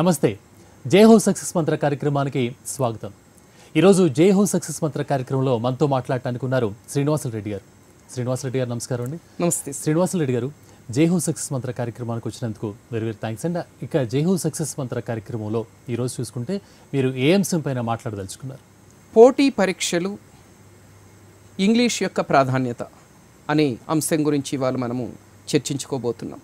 నమస్తే. జై హో సక్సెస్ మంత్ర కార్యక్రమానికి స్వాగతం. ఈరోజు జై హో సక్సెస్ మంత్ర కార్యక్రమంలో మనతో మాట్లాడటానికి ఉన్నారు శ్రీనివాసరెడ్డి గారు. శ్రీనివాసరెడ్డి గారు నమస్కారం అండి. నమస్తే. శ్రీనివాసరెడ్డి గారు, జై హో సక్సెస్ మంత్ర కార్యక్రమానికి వచ్చినందుకు వెరీ వెరీ థ్యాంక్స్ అండి. ఇక జై హో సక్సెస్ మంత్ర కార్యక్రమంలో ఈరోజు చూసుకుంటే మీరు ఏ అంశం పైన మాట్లాడదలుచుకున్నారు? పోటీ పరీక్షలు, ఇంగ్లీష్ యొక్క ప్రాధాన్యత అనే అంశం గురించి ఇవాళ మనము చర్చించుకోబోతున్నాం.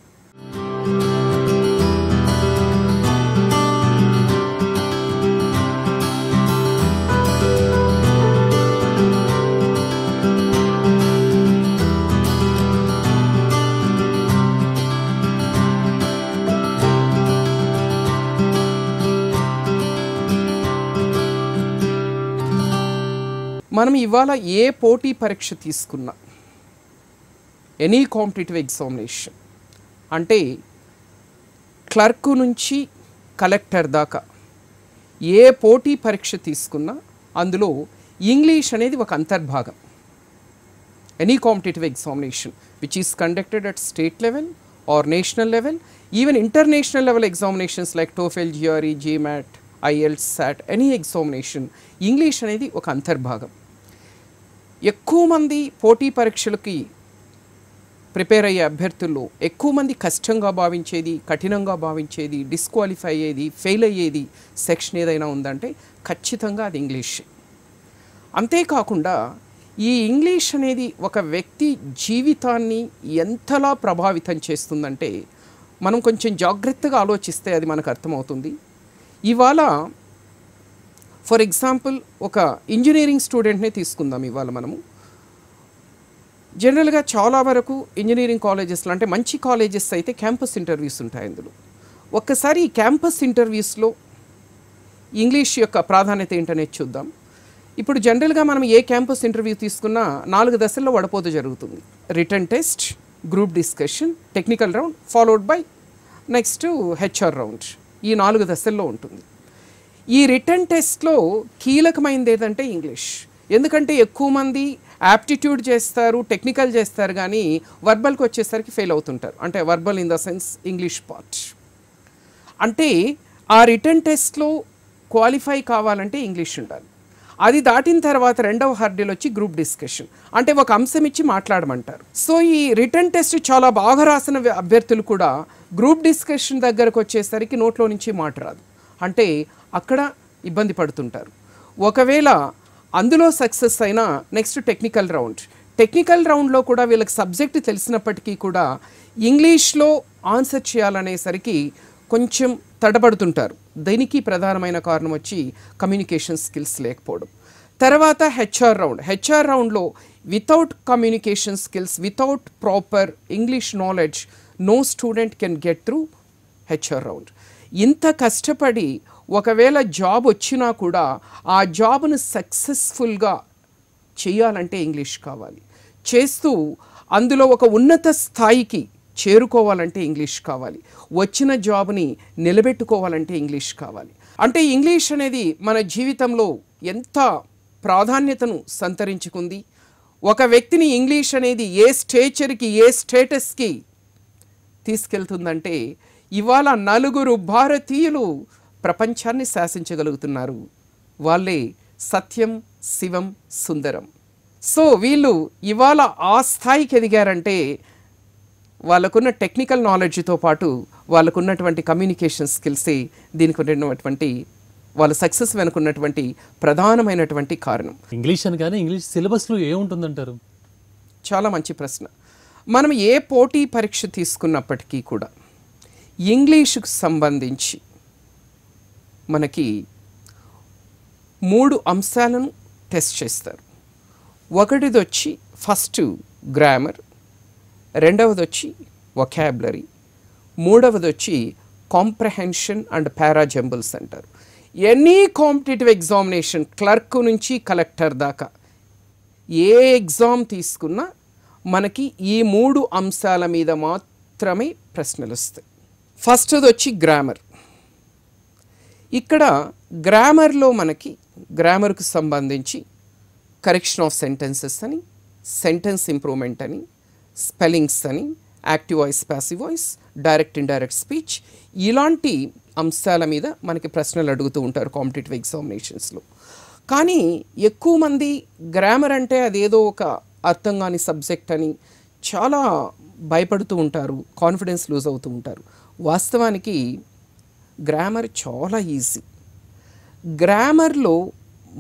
మనం ఇవాళ ఏ పోటీ పరీక్ష తీసుకున్నా, ఎనీ కాంపిటేటివ్ ఎగ్జామినేషన్ అంటే క్లర్క్ నుంచి కలెక్టర్ దాకా ఏ పోటీ పరీక్ష తీసుకున్నా అందులో ఇంగ్లీష్ అనేది ఒక అంతర్భాగం. Any competitive examination which is conducted at state level or national level, even international level examinations like TOEFL, GRE, GMAT, IELTS, SAT, any examination English అనేది ఒక అంతర్భాగం. ఎక్కువ మంది పోటీ పరీక్షలకి ప్రిపేర్ అయ్యే అభ్యర్థుల్లో ఎక్కువ మంది కష్టంగా భావించేది, కఠినంగా భావించేది, డిస్క్వాలిఫై అయ్యేది, ఫెయిల్ అయ్యేది సెక్షన్ ఏదైనా ఉందంటే ఖచ్చితంగా అది ఇంగ్లీష్. అంతేకాకుండా ఈ ఇంగ్లీష్ అనేది ఒక వ్యక్తి జీవితాన్ని ఎంతలా ప్రభావితం చేస్తుందంటే మనం కొంచెం జాగ్రత్తగా ఆలోచిస్తే అది మనకు అర్థమవుతుంది. ఇవాళ ఫర్ ఎగ్జాంపుల్ ఒక ఇంజనీరింగ్ స్టూడెంట్నే తీసుకుందాం. ఇవాళ మనము జనరల్గా చాలా వరకు ఇంజనీరింగ్ కాలేజెస్లో అంటే మంచి కాలేజెస్ అయితే క్యాంపస్ ఇంటర్వ్యూస్ ఉంటాయి. అందులో ఒక్కసారి ఈ క్యాంపస్ ఇంటర్వ్యూస్లో ఇంగ్లీష్ యొక్క ప్రాధాన్యత ఏంటనేది చూద్దాం. ఇప్పుడు జనరల్గా మనం ఏ క్యాంపస్ ఇంటర్వ్యూ తీసుకున్నా 4 దశల్లో వడపోత జరుగుతుంది. Written test, group discussion, technical round, followed by next HR round. ఈ 4 దశల్లో ఉంటుంది. ఈ రిటన్ టెస్ట్లో కీలకమైనది ఏదంటే ఇంగ్లీష్. ఎందుకంటే ఎక్కువ మంది యాప్టిట్యూడ్ చేస్తారు, టెక్నికల్ చేస్తారు, కానీ వర్బల్కి వచ్చేసరికి ఫెయిల్ అవుతుంటారు. అంటే verbal in the sense English part. అంటే ఆ రిటన్ టెస్ట్లో క్వాలిఫై కావాలంటే ఇంగ్లీష్ ఉండాలి. అది దాటిన తర్వాత రెండవ హర్డిల్ వచ్చి గ్రూప్ డిస్కషన్, అంటే ఒక అంశం ఇచ్చి మాట్లాడమంటారు. సో ఈ రిటన్ టెస్ట్ చాలా బాగా రాసిన అభ్యర్థులు కూడా గ్రూప్ డిస్కషన్ దగ్గరకు వచ్చేసరికి నోట్లో నుంచి మాట రాదు. అంటే అక్కడ ఇబ్బంది పడుతుంటారు. ఒకవేళ అందులో సక్సెస్ అయినా నెక్స్ట్ టెక్నికల్ రౌండ్. టెక్నికల్ రౌండ్లో కూడా వీళ్ళకి సబ్జెక్ట్ తెలిసినప్పటికీ కూడా ఇంగ్లీష్లో ఆన్సర్ చేయాలనేసరికి కొంచెం తడబడుతుంటారు. దీనికి ప్రధానమైన కారణం వచ్చి కమ్యూనికేషన్ స్కిల్స్ లేకపోవడం. తర్వాత హెచ్ఆర్ రౌండ్. హెచ్ఆర్ రౌండ్లో without communication skills, without proper English knowledge no student can get through HR round. ఇంత కష్టపడి ఒకవేళ జాబ్ వచ్చినా కూడా ఆ జాబ్ను సక్సెస్ఫుల్గా చేయాలంటే ఇంగ్లీష్ కావాలి. చేస్తూ అందులో ఒక ఉన్నత స్థాయికి చేరుకోవాలంటే ఇంగ్లీష్ కావాలి. వచ్చిన జాబ్ని నిలబెట్టుకోవాలంటే ఇంగ్లీష్ కావాలి. అంటే ఇంగ్లీష్ అనేది మన జీవితంలో ఎంత ప్రాధాన్యతను సంతరించుకుంది. ఒక వ్యక్తిని ఇంగ్లీష్ అనేది ఏ స్టేచర్కి, ఏ స్టేటస్కి తీసుకెళ్తుందంటే ఇవాళ 4 భారతీయులు ప్రపంచాన్ని శాసించగలుగుతున్నారు. వాళ్ళే సత్యం, శివం, సుందరం. సో వీళ్ళు ఇవాళ ఆ స్థాయికి ఎదిగారంటే వాళ్ళకున్న టెక్నికల్ నాలెడ్జ్తో పాటు వాళ్ళకున్నటువంటి కమ్యూనికేషన్ స్కిల్సే దీనికి ఉన్నటువంటి వాళ్ళ సక్సెస్ వెనుకున్నటువంటి ప్రధానమైనటువంటి కారణం. ఇంగ్లీష్ అని కానీ ఇంగ్లీష్ సిలబస్లో ఏముంటుందంటారు? చాలా మంచి ప్రశ్న. మనం ఏ పోటీ పరీక్ష తీసుకున్నప్పటికీ కూడా ఇంగ్లీషుకు సంబంధించి మనకి 3 అంశాలను టెస్ట్ చేస్తారు. ఒకటిది వచ్చి ఫస్ట్ గ్రామర్, రెండవది వచ్చి వొకాబులరీ, మూడవది వచ్చి కాంప్రహెన్షన్ అండ్ పారాజంబుల్స్ అంటారు. ఎనీ కాంపిటేటివ్ ఎగ్జామినేషన్ క్లర్క్ నుంచి కలెక్టర్ దాకా ఏ ఎగ్జామ్ తీసుకున్నా మనకి ఈ 3 అంశాల మీద మాత్రమే ప్రశ్నలు వస్తాయి. ఫస్ట్ది వచ్చి గ్రామర్. ఇక్కడ గ్రామర్లో మనకి గ్రామర్కు సంబంధించి కరెక్షన్ ఆఫ్ సెంటెన్సెస్ అని, సెంటెన్స్ ఇంప్రూవ్మెంట్ అని, స్పెల్లింగ్స్ అని, active voice, passive voice, direct indirect speech, ఇలాంటి అంశాల మీద మనకి ప్రశ్నలు అడుగుతూ ఉంటారు కాంపిటేటివ్ ఎగ్జామినేషన్స్లో. కానీ ఎక్కువ మంది గ్రామర్ అంటే అదేదో ఒక అర్థం కాని సబ్జెక్ట్ అని చాలా భయపడుతూ ఉంటారు, కాన్ఫిడెన్స్ లూజ్ అవుతూ ఉంటారు. వాస్తవానికి గ్రామర్ చాలా ఈజీ. గ్రామర్లో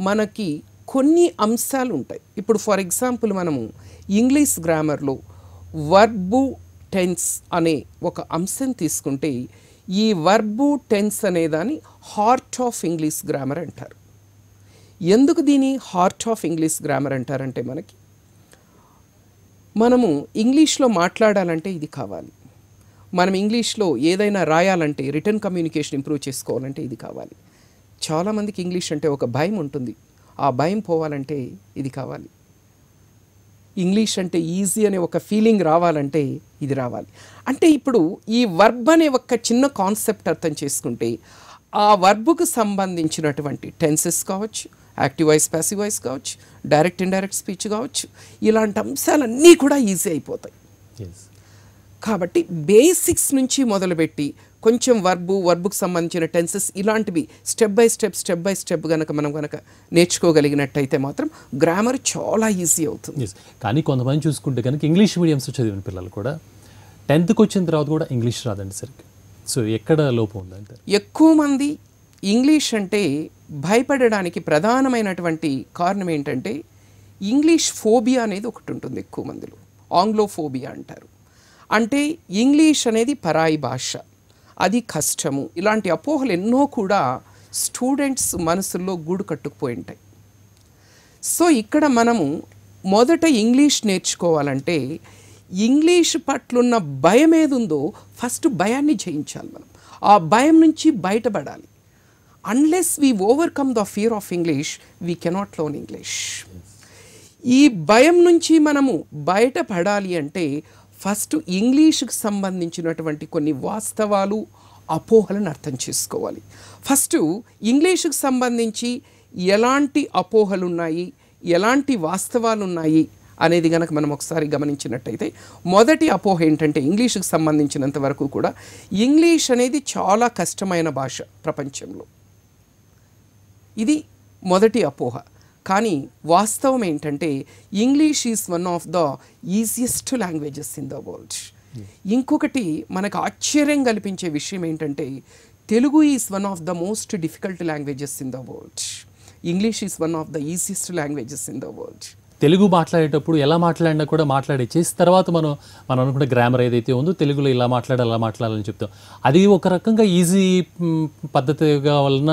మనకి కొన్ని అంశాలు ఉంటాయి. ఇప్పుడు ఫర్ ఎగ్జాంపుల్ మనము ఇంగ్లీష్ గ్రామర్లో వర్బు టెన్స్ అనే ఒక అంశం తీసుకుంటే ఈ వర్బు టెన్స్ అనేదాన్ని హార్ట్ ఆఫ్ ఇంగ్లీష్ గ్రామర్ అంటారు. ఎందుకు దీని హార్ట్ ఆఫ్ ఇంగ్లీష్ గ్రామర్ అంటారంటే మనము ఇంగ్లీష్లో మాట్లాడాలంటే ఇది కావాలి, మనం ఇంగ్లీష్లో ఏదైనా రాయాలంటే రిటర్న్ కమ్యూనికేషన్ ఇంప్రూవ్ చేసుకోవాలంటే ఇది కావాలి. చాలామందికి ఇంగ్లీష్ అంటే ఒక భయం ఉంటుంది, ఆ భయం పోవాలంటే ఇది కావాలి. ఇంగ్లీష్ అంటే ఈజీ అనే ఒక ఫీలింగ్ రావాలంటే ఇది రావాలి. అంటే ఇప్పుడు ఈ వర్బ్ అనే ఒక చిన్న కాన్సెప్ట్ అర్థం చేసుకుంటే ఆ వర్బ్కు సంబంధించినటువంటి టెన్సెస్ కావచ్చు, యాక్టివ్ వాయిస్, ప్యాసివ్ వాయిస్ కావచ్చు, డైరెక్ట్ ఇండైరెక్ట్ స్పీచ్ కావచ్చు, ఇలాంటి అంశాలన్నీ కూడా ఈజీ అయిపోతాయి. కాబట్టి బేసిక్స్ నుంచి మొదలుపెట్టి కొంచెం వర్బుకు సంబంధించిన టెన్సెస్ ఇలాంటివి స్టెప్ బై స్టెప్ కనుక మనం నేర్చుకోగలిగినట్టయితే మాత్రం గ్రామర్ చాలా ఈజీ అవుతుంది. కానీ కొంతమంది చూసుకుంటే కనుక ఇంగ్లీష్ మీడియంస్ చదివిన పిల్లలు కూడా 10th వచ్చిన తర్వాత కూడా ఇంగ్లీష్ రాదండి సరిగ్గా. సో ఎక్కడ లోపం ఉందంటే ఎక్కువ మంది ఇంగ్లీష్ అంటే భయపడడానికి ప్రధానమైనటువంటి కారణం ఏంటంటే ఇంగ్లీష్ ఫోబియా అనేది ఒకటి ఉంటుంది ఎక్కువ మందిలో. ఆంగ్లోఫోబియా అంటారు. అంటే ఇంగ్లీష్ అనేది పరాయి భాష, అది కష్టము, ఇలాంటి అపోహలు ఎన్నో కూడా స్టూడెంట్స్ మనసుల్లో గూడు కట్టుకుపోయి ఉంటాయి. సో ఇక్కడ మనము మొదట ఇంగ్లీష్ నేర్చుకోవాలంటే ఇంగ్లీష్ పట్లున్న భయం ఏదుందో ఫస్ట్ భయాన్ని జయించాలి. మనం ఆ భయం నుంచి బయటపడాలి. Unless we overcome the fear of English we cannot learn English. ఈ భయం నుంచి మనము బయటపడాలి అంటే ఫస్ట్ ఇంగ్లీష్కి సంబంధించినటువంటి కొన్ని వాస్తవాలు, అపోహలను అర్థం చేసుకోవాలి. ఫస్ట్ ఇంగ్లీష్కి సంబంధించి ఎలాంటి అపోహలు ఉన్నాయి, ఎలాంటి వాస్తవాలు ఉన్నాయి అనేది కనుక మనం ఒకసారి గమనించినట్టయితే మొదటి అపోహ ఏంటంటే ఇంగ్లీష్కి సంబంధించినంత వరకు కూడా ఇంగ్లీష్ అనేది చాలా కష్టమైన భాష ప్రపంచంలో. ఇది మొదటి అపోహ. కానీ వాస్తవం ఏంటంటే English is one of the easiest languages in the world. ఇంకొకటి మనకు ఆశ్చర్యం కల్పించే విషయం ఏంటంటే Telugu is one of the most difficult languages in the world. English is one of the easiest languages in the world. Telugu మాట్లాడేటప్పుడు ఎలా మాట్లాడినా కూడా మాట్లాడే చేసిన తర్వాత మనం అనుకున్న గ్రామర్ ఏదైతే ఉందో తెలుగులో ఇలా మాట్లాడాలి అలా మాట్లాడాలని చెప్తాం. అది ఒక రకంగా ఈజీ పద్ధతిగా వలన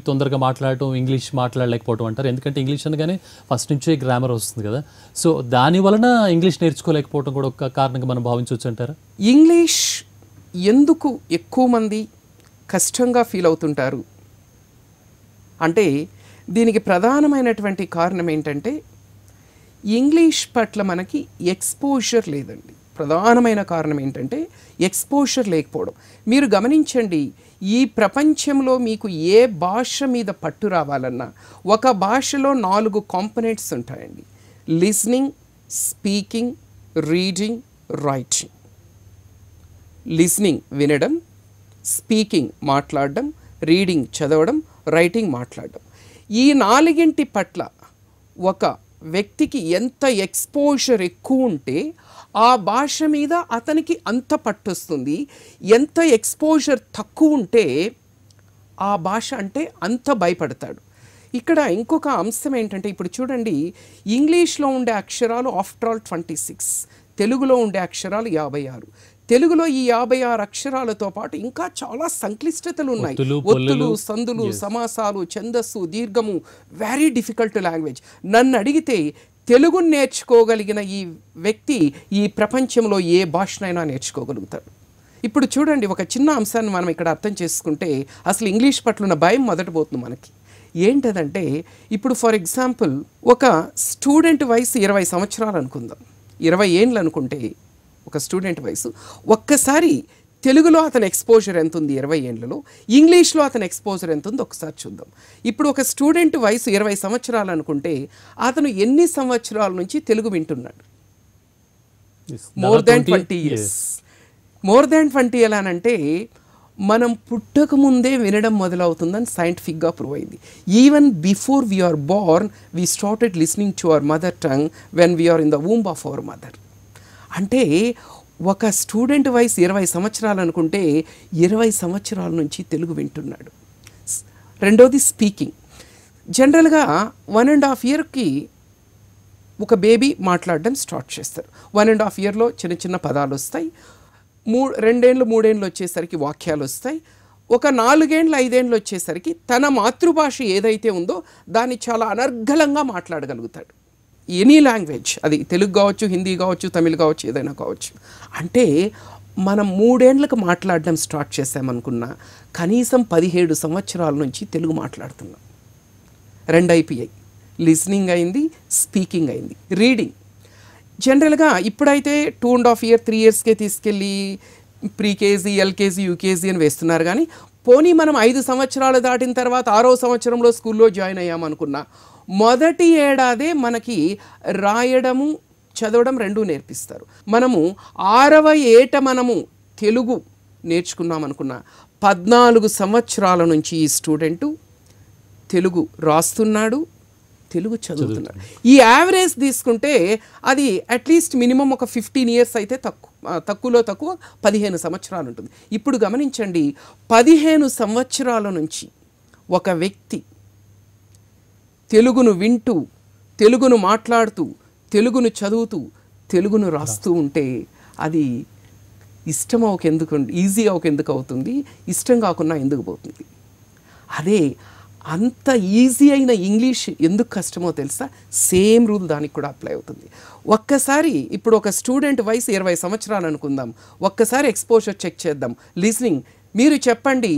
తొందరగా మాట్లాడటం, ఇంగ్లీష్ మాట్లాడలేకపోవడం అంటారు. ఎందుకంటే ఇంగ్లీష్ అనగానే ఫస్ట్ నుంచే గ్రామర్ వస్తుంది కదా. సో దాని వలన ఇంగ్లీష్ నేర్చుకోలేకపోవడం కూడా ఒక కారణంగా మనం భావించవచ్చు అంటారా? ఇంగ్లీష్ ఎందుకు ఎక్కువ మంది కష్టంగా ఫీల్ అవుతుంటారు అంటే దీనికి ప్రధానమైనటువంటి కారణం ఏంటంటే ఇంగ్లీష్ పట్ల మనకి ఎక్స్పోజర్ లేదండి. ప్రధానమైన కారణం ఏంటంటే ఎక్స్పోజర్ లేకపోవడం. మీరు గమనించండి, ఈ ప్రపంచంలో మీకు ఏ భాష మీద పట్టు రావాలన్నా ఒక భాషలో 4 కాంపోనెంట్స్ ఉంటాయండి. Listening, speaking, reading, writing. Listening వినడం, స్పీకింగ్ మాట్లాడడం, రీడింగ్ చదవడం, రైటింగ్ మాట్లాడడం. ఈ 4 పట్ల ఒక వ్యక్తికి ఎంత ఎక్స్పోజర్ ఎక్కువ ఉంటే ఆ భాష మీద అతనికి అంత పట్టొస్తుంది. ఎంత ఎక్స్పోజర్ తక్కువ ఉంటే ఆ భాష అంటే అంత భయపడతాడు. ఇక్కడ ఇంకొక అంశం ఏంటంటే ఇప్పుడు చూడండి, ఇంగ్లీష్లో ఉండే అక్షరాలు ఆఫ్టర్ ఆల్ 26, తెలుగులో ఉండే అక్షరాలు 56. తెలుగులో ఈ 56 అక్షరాలతో పాటు ఇంకా చాలా సంక్లిష్టతలు ఉన్నాయి. ఒత్తులు, సందులు, సమాసాలు, ఛందస్సు, దీర్ఘము. Very difficult language. నన్ను అడిగితే తెలుగును నేర్చుకోగలిగిన ఈ వ్యక్తి ఈ ప్రపంచంలో ఏ భాషనైనా నేర్చుకోగలుగుతాడు. ఇప్పుడు చూడండి, ఒక చిన్న అంశాన్ని మనం ఇక్కడ అర్థం చేసుకుంటే అసలు ఇంగ్లీష్ పట్ల ఉన్న భయం మొదట పోతుంది మనకి. ఏంటదంటే ఇప్పుడు ఫర్ ఎగ్జాంపుల్ ఒక స్టూడెంట్ వయసు 20 సంవత్సరాలు అనుకుందాం, 20 ఏండ్లు అనుకుంటే ఒక స్టూడెంట్ వయసు. ఒక్కసారి తెలుగులో అతని ఎక్స్పోజర్ ఎంత ఉంది 20 ఏండ్లలో, ఇంగ్లీష్లో అతని ఎక్స్పోజర్ ఎంత ఉంది ఒకసారి చూద్దాం. ఇప్పుడు ఒక స్టూడెంట్ వయసు 20 సంవత్సరాలు అనుకుంటే అతను ఎన్ని సంవత్సరాల నుంచి తెలుగు వింటున్నాడు? More than 20 years. More than 20 ఎలా అంటే మనం పుట్టక ముందే వినడం మొదలవుతుందని సైంటిఫిక్గా ప్రూవ్ అయింది. Even before we're born we started listening to our mother tongue when we're in the womb of our mother. అంటే ఒక స్టూడెంట్ వయసు 20 సంవత్సరాలు అనుకుంటే 20 సంవత్సరాల నుంచి తెలుగు వింటున్నాడు. రెండోది స్పీకింగ్. జనరల్గా 1.5 ఇయర్కి ఒక బేబీ మాట్లాడడం స్టార్ట్ చేస్తారు. 1.5 ఇయర్లో చిన్న చిన్న పదాలు వస్తాయి. 2 ఏళ్ళు 3 ఏళ్ళు వచ్చేసరికి వాక్యాలు వస్తాయి. ఒక 4 ఏళ్ళు 5 ఏళ్ళు వచ్చేసరికి తన మాతృభాష ఏదైతే ఉందో దాన్ని చాలా అనర్గళంగా మాట్లాడగలుగుతాడు. ఎనీ లాంగ్వేజ్, అది తెలుగు కావచ్చు, హిందీ కావచ్చు, తమిళ్ కావచ్చు, ఏదైనా కావచ్చు. అంటే మనం 3 ఏళ్ళకి మాట్లాడడం స్టార్ట్ చేసామనుకున్నా కనీసం 17 సంవత్సరాల నుంచి తెలుగు మాట్లాడుతున్నాం. 2 అయిపోయాయి. లిస్నింగ్ అయింది, స్పీకింగ్ అయింది. రీడింగ్ జనరల్గా ఇప్పుడైతే 2.5 ఇయర్ 3 ఇయర్స్కే తీసుకెళ్ళి ప్రీకేజీ, ఎల్కేజీ, యూకేజీ అని వేస్తున్నారు. కానీ పోనీ మనం 5 సంవత్సరాలు దాటిన తర్వాత 6వ సంవత్సరంలో స్కూల్లో జాయిన్ అయ్యామనుకున్నా మొదటి ఏడాదే మనకి రాయడము, చదవడం 2 నేర్పిస్తారు. మనము 6వ ఏట మనము తెలుగు నేర్చుకున్నామనుకున్నా 14 సంవత్సరాల నుంచి ఈ స్టూడెంటు తెలుగు రాస్తున్నాడు, తెలుగు చదువుతున్నాడు. ఈ యావరేజ్ తీసుకుంటే అది అట్లీస్ట్ మినిమం ఒక 15 ఇయర్స్ అయితే తక్కువలో తక్కువ 15 సంవత్సరాలు ఉంటుంది. ఇప్పుడు గమనించండి, 15 సంవత్సరాల నుంచి ఒక వ్యక్తి తెలుగును వింటూ, తెలుగును మాట్లాడుతూ, తెలుగును చదువుతూ, తెలుగును రాస్తూ ఉంటే అది ఇష్టం ఎందుకు, ఈజీగా ఎందుకు అవుతుంది, ఇష్టం కాకుండా ఎందుకు పోతుంది? అదే అంత ఈజీ అయిన ఇంగ్లీష్ ఎందుకు కష్టమో తెలుసా? సేమ్ రూల్ దానికి కూడా అప్లై అవుతుంది. ఒక్కసారి ఇప్పుడు ఒక స్టూడెంట్ వయసు 20 సంవత్సరాలు అనుకుందాం. ఒక్కసారి ఎక్స్పోజర్ చెక్ చేద్దాం. లిజనింగ్ మీరు చెప్పండి,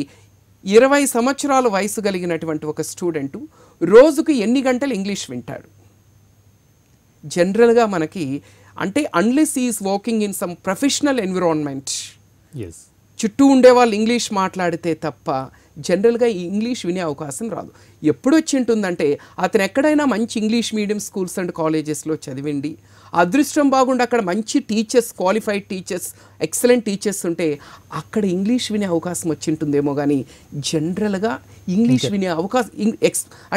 20 సంవత్సరాల వయసు కలిగినటువంటి ఒక స్టూడెంటు రోజుకు ఎన్ని గంటలు ఇంగ్లీష్ వింటాడు? జనరల్గా మనకి అంటే unless is working in some professional environment, చుట్టూ ఉండేవాళ్ళు ఇంగ్లీష్ మాట్లాడితే తప్ప జనరల్గా ఈ ఇంగ్లీష్ వినే అవకాశం రాదు. ఎప్పుడు వచ్చి ఉంటుందంటే అతను ఎక్కడైనా మంచి ఇంగ్లీష్ మీడియం స్కూల్స్ అండ్ కాలేజెస్లో చదివిండి, అదృష్టం బాగుండి అక్కడ మంచి teachers, qualified teachers, excellent teachers ఉంటే అక్కడ ఇంగ్లీష్ వినే అవకాశం వచ్చి ఉంటుందేమో. కానీ జనరల్గా ఇంగ్లీష్ వినే అవకాశం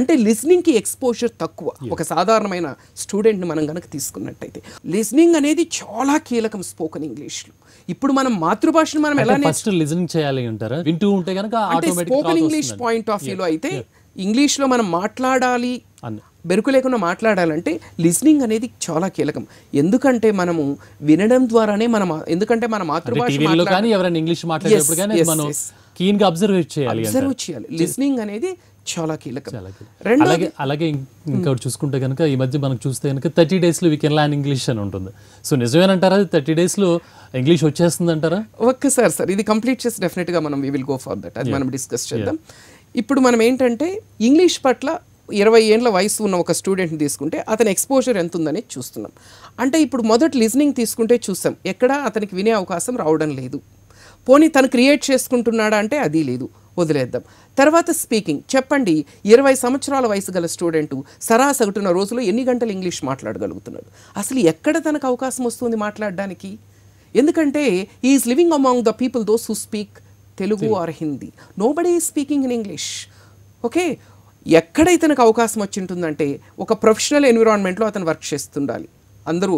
అంటే లిస్నింగ్కి ఎక్స్పోజర్ తక్కువ. ఒక సాధారణమైన స్టూడెంట్ని మనం కనుక తీసుకున్నట్టయితే లిస్నింగ్ అనేది చాలా కీలకం స్పోకెన్ ఇంగ్లీష్లో. ఇప్పుడు మనం మాతృభాషను మనం ఎలా ఫస్ట్ లిజనింగ్ చేయాలి అంటారా? వింటూ ఉంటే కనుక స్పోకెన్ ఇంగ్లీష్ పాయింట్ ఆఫ్ వ్యూలో అయితే ఇంగ్లీష్లో మనం మాట్లాడాలి, బెరుకు లేకుండా మాట్లాడాలంటే లిస్నింగ్ అనేది చాలా కీలకం. ఎందుకంటే మనము వినడం ద్వారానే ఎందుకంటే మన మాతృభాష అబ్జర్వ్ చేయాలి. లిస్నింగ్ అనేది చాలా కీలకం. అలాగే ఇంకోటి చూసుకుంటే కనుక ఈ మధ్య మనం చూస్తే కనుక 30 days we can learn English అని ఉంటుంది. సో నిజమేనంటారా 30 days ఇంగ్లీష్ వచ్చేస్తుంది అంటారా? ఒక్కసారి సార్ ఇది కంప్లీట్ చేసి డెఫినెట్గా మనం we will go for that, అది మనం డిస్కస్ చేద్దాం. ఇప్పుడు మనం ఏంటంటే ఇంగ్లీష్ పట్ల 20 ఏళ్ళ వయసు ఉన్న ఒక స్టూడెంట్ని తీసుకుంటే అతని ఎక్స్పోజర్ ఎంత ఉందనేది చూస్తున్నాం. అంటే ఇప్పుడు మొదటి లిజనింగ్ తీసుకుంటే చూస్తాం ఎక్కడ అతనికి వినే అవకాశం రావడం లేదు. పోనీ తను క్రియేట్ చేసుకుంటున్నాడా అంటే అది లేదు, వదిలేద్దాం. తర్వాత స్పీకింగ్ చెప్పండి, 20 సంవత్సరాల వయసు గల స్టూడెంటు సరాసగటున రోజులో ఎన్ని గంటలు ఇంగ్లీష్ మాట్లాడగలుగుతున్నాడు? అసలు ఎక్కడ తనకు అవకాశం వస్తుంది మాట్లాడడానికి? ఎందుకంటే is living among the people those who speak Telugu or Hindi. Nobody is speaking in English. Okay, ఎక్కడైతే తనకు అవకాశం వచ్చి ఉంటుందంటే ఒక ప్రొఫెషనల్ ఎన్విరాన్మెంట్లో అతను వర్క్ చేస్తుండాలి, అందరూ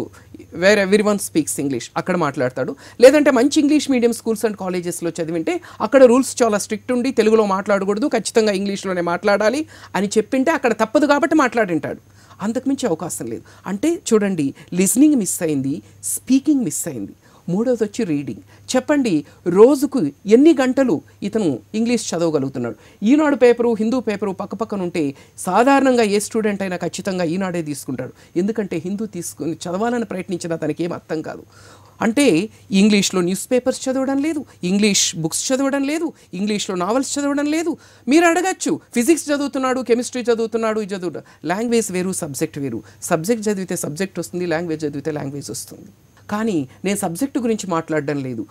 ఎవ్రీ వన్ స్పీక్స్ ఇంగ్లీష్, అక్కడ మాట్లాడతాడు. లేదంటే మంచి ఇంగ్లీష్ మీడియం స్కూల్స్ అండ్ కాలేజెస్లో చదివింటే అక్కడ రూల్స్ చాలా స్ట్రిక్ట్ ఉండి తెలుగులో మాట్లాడకూడదు, ఖచ్చితంగా ఇంగ్లీష్లోనే మాట్లాడాలి అని చెప్పింటే అక్కడ తప్పదు కాబట్టి మాట్లాడింటాడు. అంతకుమించి అవకాశం లేదు. అంటే చూడండి, లిజనింగ్ మిస్ అయింది, స్పీకింగ్ మిస్ అయింది. మూడవది వచ్చి రీడింగ్. చెప్పండి రోజుకు ఎన్ని గంటలు ఇతను ఇంగ్లీష్ చదవగలుగుతున్నాడు? ఈనాడు పేపరు, హిందూ పేపరు పక్కపక్కన ఉంటే సాధారణంగా ఏ స్టూడెంట్ అయినా ఖచ్చితంగా ఈనాడే తీసుకుంటాడు. ఎందుకంటే హిందూ తీసుకుని చదవాలని ప్రయత్నించిన తనకి ఏం అర్థం కాదు. అంటే ఇంగ్లీష్లో న్యూస్ పేపర్స్ చదవడం లేదు, ఇంగ్లీష్ బుక్స్ చదవడం లేదు, ఇంగ్లీష్లో నావెల్స్ చదవడం లేదు. మీరు అడగచ్చు, ఫిజిక్స్ చదువుతున్నాడు, కెమిస్ట్రీ చదువుతున్నాడు, ఇది చదువుతాడు. లాంగ్వేజ్ వేరు, సబ్జెక్ట్ వేరు. సబ్జెక్ట్ చదివితే సబ్జెక్ట్ వస్తుంది, లాంగ్వేజ్ చదివితే లాంగ్వేజ్ వస్తుంది. కానీ నేను సబ్జెక్టు గురించి మాట్లాడడం లేదు,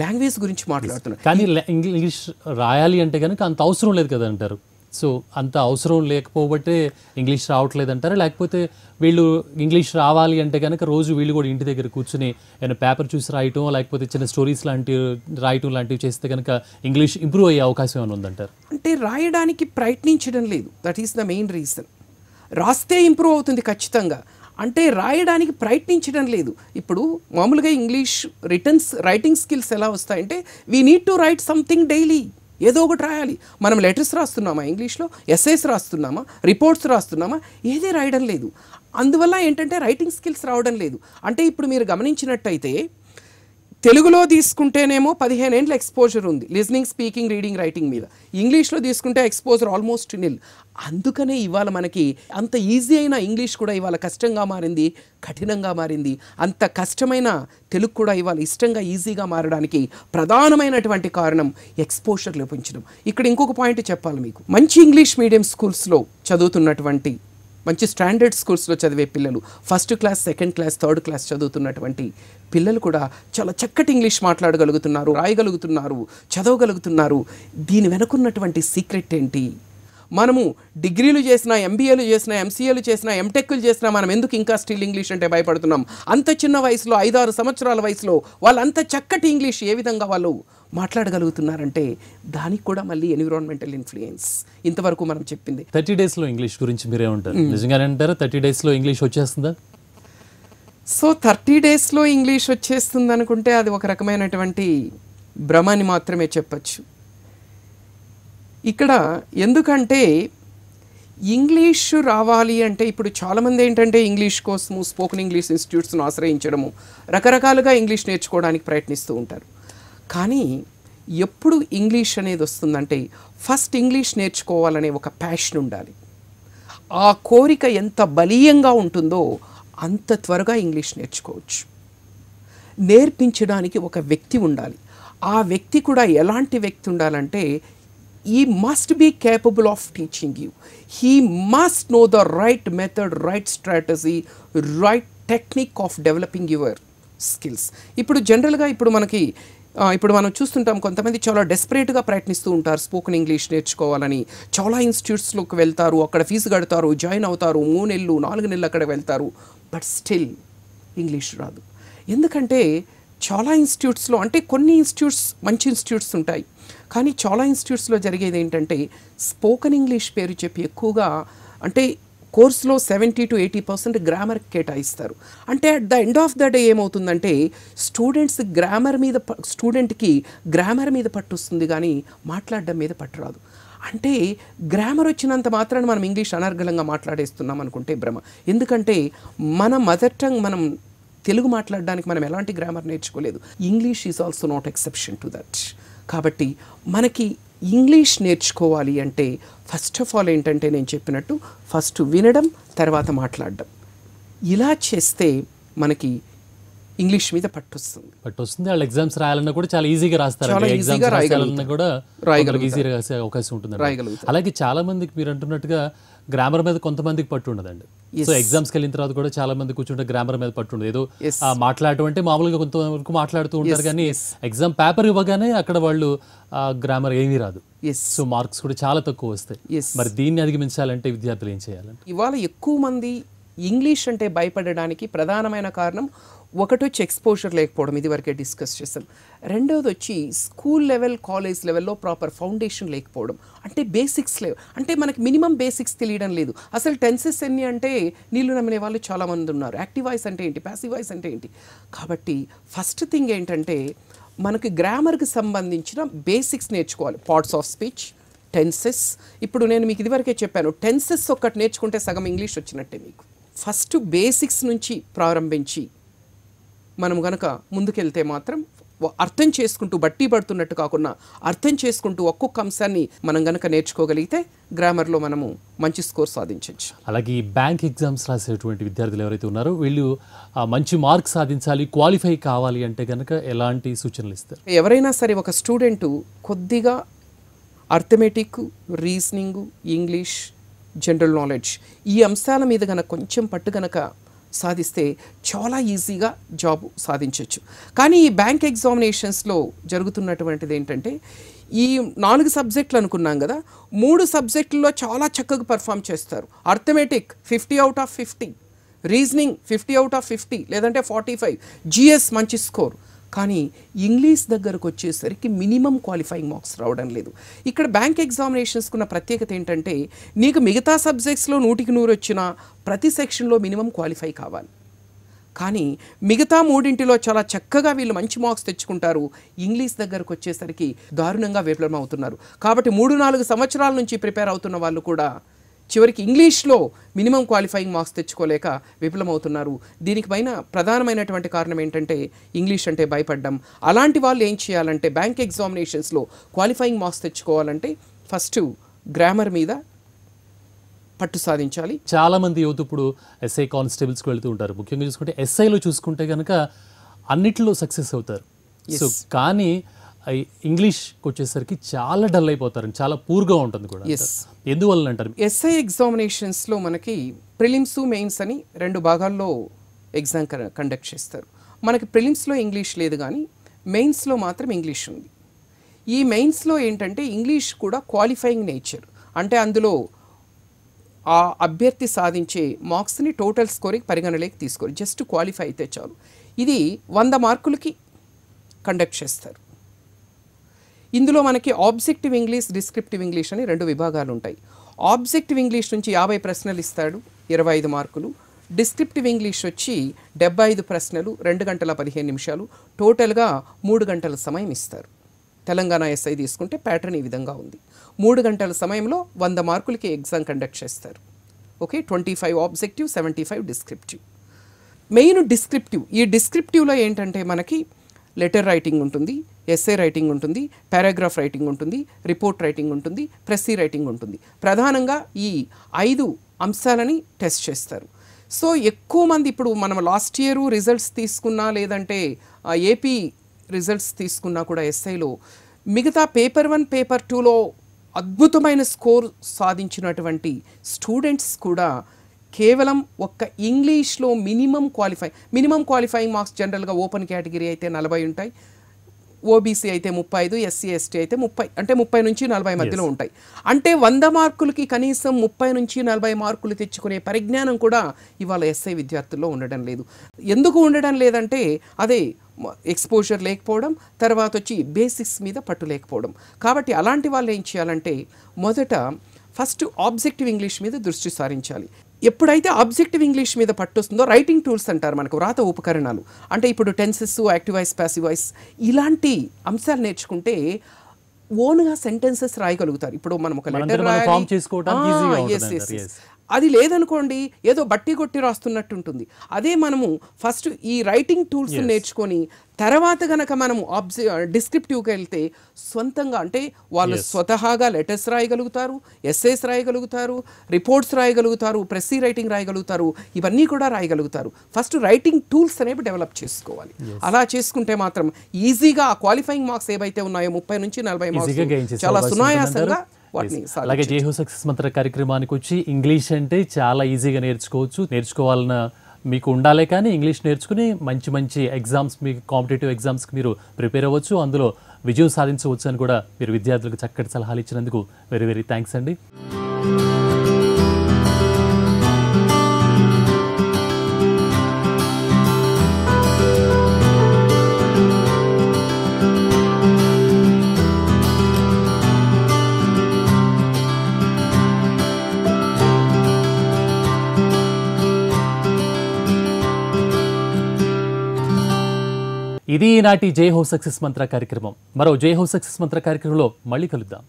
లాంగ్వేజ్ గురించి మాట్లాడుతున్నాను. కానీ ఇంగ్లీష్ రాయాలి అంటే కనుక అంత అవసరం లేదు కదా అంటారు. సో అంత అవసరం లేకపోబట్టే ఇంగ్లీష్ రావట్లేదు అంటారా, లేకపోతే వీళ్ళు ఇంగ్లీష్ రావాలి అంటే కనుక రోజు వీళ్ళు కూడా ఇంటి దగ్గర కూర్చుని ఏమైనా పేపర్ చూసి రాయటం, లేకపోతే చిన్న స్టోరీస్ లాంటివి రాయటం లాంటివి చేస్తే కనుక ఇంగ్లీష్ ఇంప్రూవ్ అయ్యే అవకాశం ఏమైనా ఉందంటారు? అంటే రాయడానికి ప్రయత్నించడం లేదు, that is the main reason. రాస్తే ఇంప్రూవ్ అవుతుంది ఖచ్చితంగా, అంటే రాయడానికి ప్రయత్నించడం లేదు. ఇప్పుడు మామూలుగా ఇంగ్లీష్ రైటింగ్ స్కిల్స్ ఎలా వస్తాయంటే we need to write something daily, ఏదో ఒకటి రాయాలి. మనం లెటర్స్ రాస్తున్నామా ఇంగ్లీష్లో, ఎస్ఐస్ రాస్తున్నామా, రిపోర్ట్స్ రాస్తున్నామా, ఏదే రాయడం లేదు. అందువల్ల ఏంటంటే రైటింగ్ స్కిల్స్ రావడం లేదు. అంటే ఇప్పుడు మీరు గమనించినట్టయితే తెలుగులో తీసుకుంటేనేమో 15 ఏళ్ళ ఎక్స్పోజర్ ఉంది లిజనింగ్, స్పీకింగ్, రీడింగ్, రైటింగ్ మీద. ఇంగ్లీష్లో తీసుకుంటే ఎక్స్పోజర్ ఆల్మోస్ట్ నిల్. అందుకనే ఇవాళ మనకి అంత ఈజీ అయిన ఇంగ్లీష్ కూడా ఇవాళ కష్టంగా మారింది, కఠినంగా మారింది. అంత కష్టమైన తెలుగు కూడా ఇవాళ ఇష్టంగా, ఈజీగా మారడానికి ప్రధానమైనటువంటి కారణం ఎక్స్పోజర్ లోపించడం. ఇక్కడ ఇంకొక పాయింట్ చెప్పాలి మీకు. మంచి ఇంగ్లీష్ మీడియం స్కూల్స్లో చదువుతున్నటువంటి, మంచి స్టాండర్డ్ స్కూల్స్లో చదివే పిల్లలు, first class, second class, third class చదువుతున్నటువంటి పిల్లలు కూడా చాలా చక్కటి ఇంగ్లీష్ మాట్లాడగలుగుతున్నారు, రాయగలుగుతున్నారు, చదవగలుగుతున్నారు. దీని వెనుకున్నటువంటి సీక్రెట్ ఏంటి? మనము డిగ్రీలు చేసినా, ఎంబీఏలు చేసినా, ఎంసీఏలు చేసినా, ఎంటెక్లు చేసినా మనం ఎందుకు ఇంకా స్టిల్ ఇంగ్లీష్ అంటే భయపడుతున్నాం? అంత చిన్న వయసులో, 5-6 సంవత్సరాల వయసులో వాళ్ళు అంత చక్కటి ఇంగ్లీష్ ఏ విధంగా వాళ్ళు మాట్లాడగలుగుతున్నారంటే దానికి కూడా మళ్ళీ ఎన్విరాన్మెంటల్ ఇన్ఫ్లుయెన్స్. ఇంతవరకు మనం చెప్పింది 30 డేస్లో ఇంగ్లీష్ గురించి మీరేమంటారు? నిజంగానే అంటారా 30 డేస్లో ఇంగ్లీష్ వచ్చేస్తుందా? సో 30 డేస్లో ఇంగ్లీష్ వచ్చేస్తుంది అనుకుంటే అది ఒక రకమైనటువంటి భ్రమని మాత్రమే చెప్పచ్చు. ఇక్కడ ఎందుకంటే ఇంగ్లీష్ రావాలి అంటే ఇప్పుడు చాలామంది ఏంటంటే ఇంగ్లీష్ కోసము స్పోకెన్ ఇంగ్లీష్ ఇన్స్టిట్యూట్స్ను ఆశ్రయించడము, రకరకాలుగా ఇంగ్లీష్ నేర్చుకోవడానికి ప్రయత్నిస్తూ ఉంటారు. కానీ ఎప్పుడు ఇంగ్లీష్ అనేది వస్తుందంటే ఫస్ట్ ఇంగ్లీష్ నేర్చుకోవాలనే ఒక ప్యాషన్ ఉండాలి. ఆ కోరిక ఎంత బలీయంగా ఉంటుందో అంత త్వరగా ఇంగ్లీష్ నేర్చుకోవచ్చు. నేర్పించడానికి ఒక వ్యక్తి ఉండాలి. ఆ వ్యక్తి కూడా ఎలాంటి వ్యక్తి ఉండాలంటే he must be capable of teaching you. He must know the right method, right strategy, right technique of developing your skills. ఇప్పుడు జనరల్గా ఇప్పుడు మనం చూస్తుంటాం, కొంతమంది చాలా డెస్పరేట్గా ప్రయత్నిస్తూ ఉంటారు స్పోకెన్ ఇంగ్లీష్ నేర్చుకోవాలని. చాలా ఇన్స్టిట్యూట్స్లోకి వెళ్తారు, అక్కడ ఫీజు కడతారు, జాయిన్ అవుతారు, 3 నెలలు 4 నెలలు అక్కడ వెళ్తారు, బట్ స్టిల్ ఇంగ్లీష్ రాదు. ఎందుకంటే చాలా ఇన్స్టిట్యూట్స్లో, అంటే కొన్ని ఇన్స్టిట్యూట్స్ మంచి ఇన్స్టిట్యూట్స్ ఉంటాయి, కానీ చాలా ఇన్స్టిట్యూట్స్లో జరిగేది ఏంటంటే స్పోకెన్ ఇంగ్లీష్ పేరు చెప్పి ఎక్కువగా, అంటే కోర్సులో 70 to 80% గ్రామర్ కేటాయిస్తారు. అంటే at the end of the day ఏమవుతుందంటే స్టూడెంట్కి గ్రామర్ మీద పట్టు వస్తుంది కానీ మాట్లాడడం మీద పట్టు రాదు. అంటే గ్రామర్ వచ్చినంత మాత్రాన మనం ఇంగ్లీష్ అనర్గళంగా మాట్లాడేస్తున్నాం అనుకుంటే భ్రమ. ఎందుకంటే మన మదర్ టంగ్, మనం తెలుగు మాట్లాడడానికి మనం ఎలాంటి గ్రామర్ నేర్చుకోలేదు. English is also not exception to that. కాబట్టి మనకి ఇంగ్లీష్ నేర్చుకోవాలి అంటే ఫస్ట్ ఆఫ్ ఆల్ ఏంటంటే నేను చెప్పినట్టు ఫస్ట్ వినడం, తర్వాత మాట్లాడడం. ఇలా చేస్తే మనకి ఇంగ్లీష్ మీద పట్టొస్తుంది. వాళ్ళు ఎగ్జామ్స్ రాయాలన్నా కూడా చాలా ఈజీగా రాస్తారు, ఎగ్జామ్స్ రాయాలన్నా కూడా ఈజీగా రాసే అవకాశం ఉంటుంది. అలాగే చాలా మందికి మీరు అంటున్నట్టుగా గ్రామర్ మీద కొంతమందికి పట్టు ఉండదండి. సో ఎగ్జామ్స్కి వెళ్ళిన తర్వాత కూడా చాలా మంది కూర్చుంటే గ్రామర్ మీద పట్టు ఉండదు. ఏదో మాట్లాడటం అంటే మామూలుగా కొంతవరకు మాట్లాడుతూ ఉంటారు, కానీ ఎగ్జామ్ పేపర్ ఇవ్వగానే అక్కడ వాళ్ళు గ్రామర్ ఏమీ రాదు. సో మార్క్స్ కూడా చాలా తక్కువ వస్తాయి. మరి దీన్ని అధిగమించాలంటే విద్యార్థులు ఏం చేయాలంటే? ఇవాళ ఎక్కువ మంది ఇంగ్లీష్ అంటే భయపడడానికి ప్రధానమైన కారణం ఒకటి వచ్చి ఎక్స్పోజర్ లేకపోవడం, ఇది వరకే డిస్కస్ చేస్తాం. రెండవది వచ్చి స్కూల్ లెవెల్, కాలేజ్ లెవెల్లో ప్రాపర్ ఫౌండేషన్ లేకపోవడం. అంటే బేసిక్స్ లేవు, అంటే మనకి మినిమం బేసిక్స్ తెలియడం లేదు. అసలు టెన్సెస్ ఎన్ని అంటే నీళ్లు నమ్మిన వాళ్ళు చాలామంది ఉన్నారు. యాక్టివ్ వాయిస్ అంటే ఏంటి, ప్యాసివ్ వాయిస్ అంటే ఏంటి. కాబట్టి ఫస్ట్ థింగ్ ఏంటంటే మనకి గ్రామర్కి సంబంధించిన బేసిక్స్ నేర్చుకోవాలి. Parts of speech, tenses. ఇప్పుడు నేను మీకు ఇదివరకే చెప్పాను, టెన్సెస్ ఒక్కటి నేర్చుకుంటే సగం ఇంగ్లీష్ వచ్చినట్టే మీకు. ఫస్ట్ బేసిక్స్ నుంచి ప్రారంభించి మనం కనుక ముందుకెళ్తే మాత్రం అర్థం చేసుకుంటూ, బట్టి పడుతున్నట్టు కాకుండా అర్థం చేసుకుంటూ ఒక్కొక్క అంశాన్ని మనం కనుక నేర్చుకోగలిగితే గ్రామర్లో మనము మంచి స్కోర్ సాధించవచ్చు. అలాగే ఈ బ్యాంక్ ఎగ్జామ్స్ రాసేటువంటి విద్యార్థులు ఎవరైతే ఉన్నారో వీళ్ళు మంచి మార్క్స్ సాధించాలి, క్వాలిఫై కావాలి అంటే కనుక ఎలాంటి సూచనలు ఇస్తారు? ఎవరైనా సరే ఒక స్టూడెంటు కొద్దిగా arithmetic, reasoning, English, general knowledge ఈ అంశాల మీద కనుక కొంచెం పట్టు కనుక సాధిస్తే చాలా ఈజీగా జాబ్ సాధించవచ్చు. కానీ ఈ బ్యాంక్ ఎగ్జామినేషన్స్లో జరుగుతున్నటువంటిది ఏంటంటే ఈ 4 సబ్జెక్టులు అనుకున్నాం కదా, 3 సబ్జెక్టుల్లో చాలా చక్కగా పర్ఫామ్ చేస్తారు. అర్థమెటిక్ 50/50, రీజనింగ్ 50/50 లేదంటే 45, జిఎస్ మంచి స్కోర్. కానీ ఇంగ్లీష్ దగ్గరకు వచ్చేసరికి మినిమం క్వాలిఫైయింగ్ మార్క్స్ రావడం లేదు. ఇక్కడ బ్యాంక్ ఎగ్జామినేషన్స్కున్న ప్రత్యేకత ఏంటంటే నీకు మిగతా సబ్జెక్ట్స్లో 100కి 100 వచ్చినా ప్రతి సెక్షన్లో మినిమం క్వాలిఫై కావాలి. కానీ మిగతా 3 చాలా చక్కగా వీళ్ళు మంచి మార్క్స్ తెచ్చుకుంటారు. ఇంగ్లీష్ దగ్గరకు వచ్చేసరికి దారుణంగా విఫలమవుతున్నారు. కాబట్టి 3-4 సంవత్సరాల నుంచి ప్రిపేర్ అవుతున్న వాళ్ళు కూడా చివరికి ఇంగ్లీష్లో మినిమం క్వాలిఫైయింగ్ మార్క్స్ తెచ్చుకోలేక విఫలమవుతున్నారు. దీనికి పైన ప్రధానమైనటువంటి కారణం ఏంటంటే ఇంగ్లీష్ అంటే భయపడ్డం. అలాంటి వాళ్ళు ఏం చేయాలంటే బ్యాంక్ ఎగ్జామినేషన్స్లో క్వాలిఫైయింగ్ మార్క్స్ తెచ్చుకోవాలంటే ఫస్ట్ గ్రామర్ మీద పట్టు సాధించాలి. చాలా మంది యువత ఇప్పుడు ఎస్ఐ కానిస్టేబుల్స్కి వెళ్తూ ఉంటారు. ముఖ్యంగా చూసుకుంటే ఎస్ఐలో చూసుకుంటే కనుక అన్నిట్లో సక్సెస్ అవుతారు. సో కానీ ఇంగ్లీష్కి వచ్చేసరికి చాలా డల్ అయిపోతారు, చాలా పూర్గా ఉంటుంది కూడా. ఎందువల్ల అంటారు? ఎస్ఐ ఎగ్జామినేషన్స్లో మనకి ప్రిలిమ్స్ మెయిన్స్ అని 2 భాగాల్లో ఎగ్జామ్ కండక్ట్ చేస్తారు. మనకి ప్రిలిమ్స్లో ఇంగ్లీష్ లేదు కానీ మెయిన్స్లో మాత్రం ఇంగ్లీష్ ఉంది. ఈ మెయిన్స్లో ఏంటంటే ఇంగ్లీష్ కూడా క్వాలిఫైయింగ్ నేచర్, అంటే అందులో ఆ అభ్యర్థి సాధించే మార్క్స్ని టోటల్ స్కోర్కి పరిగణలోకి తీసుకోరు, జస్ట్ క్వాలిఫై అయితే చాలు. ఇది 100 మార్కులకి కండక్ట్ చేస్తారు. ఇందులో మనకి ఆబ్జెక్టివ్ ఇంగ్లీష్, డిస్క్రిప్టివ్ ఇంగ్లీష్ అని 2 విభాగాలు ఉంటాయి. ఆబ్జెక్టివ్ ఇంగ్లీష్ నుంచి 50 ప్రశ్నలు ఇస్తాడు, 25 మార్కులు. డిస్క్రిప్టివ్ ఇంగ్లీష్ వచ్చి 75 ప్రశ్నలు, 2 గంటల 15 నిమిషాలు, టోటల్గా 3 గంటల సమయం ఇస్తారు. తెలంగాణ ఎస్ఐ తీసుకుంటే ప్యాటర్న్ ఈ విధంగా ఉంది. 3 గంటల సమయంలో 100 మార్కులకి ఎగ్జామ్ కండక్ట్ చేస్తారు. Okay, 25 objective, 75 descriptive. Main descriptive. ఈ డిస్క్రిప్టివ్లో ఏంటంటే మనకి లెటర్ రైటింగ్ ఉంటుంది, ఎస్ఏ రైటింగ్ ఉంటుంది, పారాగ్రాఫ్ రైటింగ్ ఉంటుంది, రిపోర్ట్ రైటింగ్ ఉంటుంది, ప్రెస్సీ రైటింగ్ ఉంటుంది. ప్రధానంగా ఈ 5 అంశాలని టెస్ట్ చేస్తారు. సో ఎక్కువ మంది ఇప్పుడు మనం లాస్ట్ ఇయర్ రిజల్ట్స్ తీసుకున్నా లేదంటే ఏపీ రిజల్ట్స్ తీసుకున్నా కూడా ఎస్ఐలో మిగతా పేపర్ 1, పేపర్ 2లో అద్భుతమైన స్కోర్ సాధించినటువంటి స్టూడెంట్స్ కూడా కేవలం ఒక్క ఇంగ్లీష్లో మినిమం క్వాలిఫైయింగ్ మార్క్స్ జనరల్గా ఓపెన్ కేటగిరీ అయితే 40 ఉంటాయి, ఓబీసీ అయితే 35, ఎస్సీ ఎస్టీ అయితే 30, అంటే 30 నుంచి 40 మధ్యలో ఉంటాయి. అంటే 100 మార్కులకి కనీసం 30 నుంచి 40 మార్కులు తెచ్చుకునే పరిజ్ఞానం కూడా ఇవాళ ఎస్ఐ విద్యార్థుల్లో ఉండడం లేదు. ఎందుకు ఉండడం లేదంటే అదే ఎక్స్పోజర్ లేకపోవడం, తర్వాత వచ్చి బేసిక్స్ మీద పట్టు లేకపోవడం. కాబట్టి అలాంటి వాళ్ళు ఏం చేయాలంటే మొదట ఫస్ట్ ఆబ్జెక్టివ్ ఇంగ్లీష్ మీద దృష్టి సారించాలి. ఎప్పుడైతే ఆబ్జెక్టివ్ ఇంగ్లీష్ మీద పట్టు వస్తుందో రైటింగ్ టూల్స్ అంటారు మనకు, వ్రాత ఉపకరణాలు, అంటే ఇప్పుడు tenses, active voice, passive voice ఇలాంటి అంశాలు నేర్చుకుంటే ఓన్గా సెంటెన్సెస్ రాయగలుగుతారు. ఇప్పుడు మనం ఒక లెటర్ అది లేదనుకోండి ఏదో బట్టి కొట్టి రాస్తున్నట్టు ఉంటుంది. అదే మనము ఫస్ట్ ఈ రైటింగ్ టూల్స్ నేర్చుకొని తర్వాత గనక మనము డిస్క్రిప్టివ్కి వెళ్తే సొంతంగా అంటే వాళ్ళు స్వతహాగా లెటర్స్ రాయగలుగుతారు, ఎస్సేస్ రాయగలుగుతారు, రిపోర్ట్స్ రాయగలుగుతారు, ప్రెస్సీ రైటింగ్ రాయగలుగుతారు, ఇవన్నీ కూడా రాయగలుగుతారు. ఫస్ట్ రైటింగ్ టూల్స్ అనేవి డెవలప్ చేసుకోవాలి. అలా చేసుకుంటే మాత్రం ఈజీగా ఆ క్వాలిఫైయింగ్ మార్క్స్ ఏవైతే ఉన్నాయో 30 నుంచి 40 మార్క్స్ చాలా సునాయాసంగా. అలాగే జైహో సక్సెస్ మంత్ర కార్యక్రమానికి వచ్చి ఇంగ్లీష్ అంటే చాలా ఈజీగా నేర్చుకోవచ్చు, నేర్చుకోవాలన్న మీకు ఉండాలే కానీ ఇంగ్లీష్ నేర్చుకుని మంచి మంచి ఎగ్జామ్స్, మీకు కాంపిటేటివ్ ఎగ్జామ్స్కి మీరు ప్రిపేర్ అవ్వచ్చు, అందులో విజయం సాధించవచ్చు అని కూడా మీరు విద్యార్థులకు చక్కటి సలహాలు ఇచ్చినందుకు వెరీ వెరీ థ్యాంక్స్ అండి. ఇది ఈనాటి జై హో సక్సెస్ మంత్ర కార్యక్రమం. మరో జై హో సక్సెస్ మంత్ర కార్యక్రమంలో మళ్ళీ కలుద్దాం.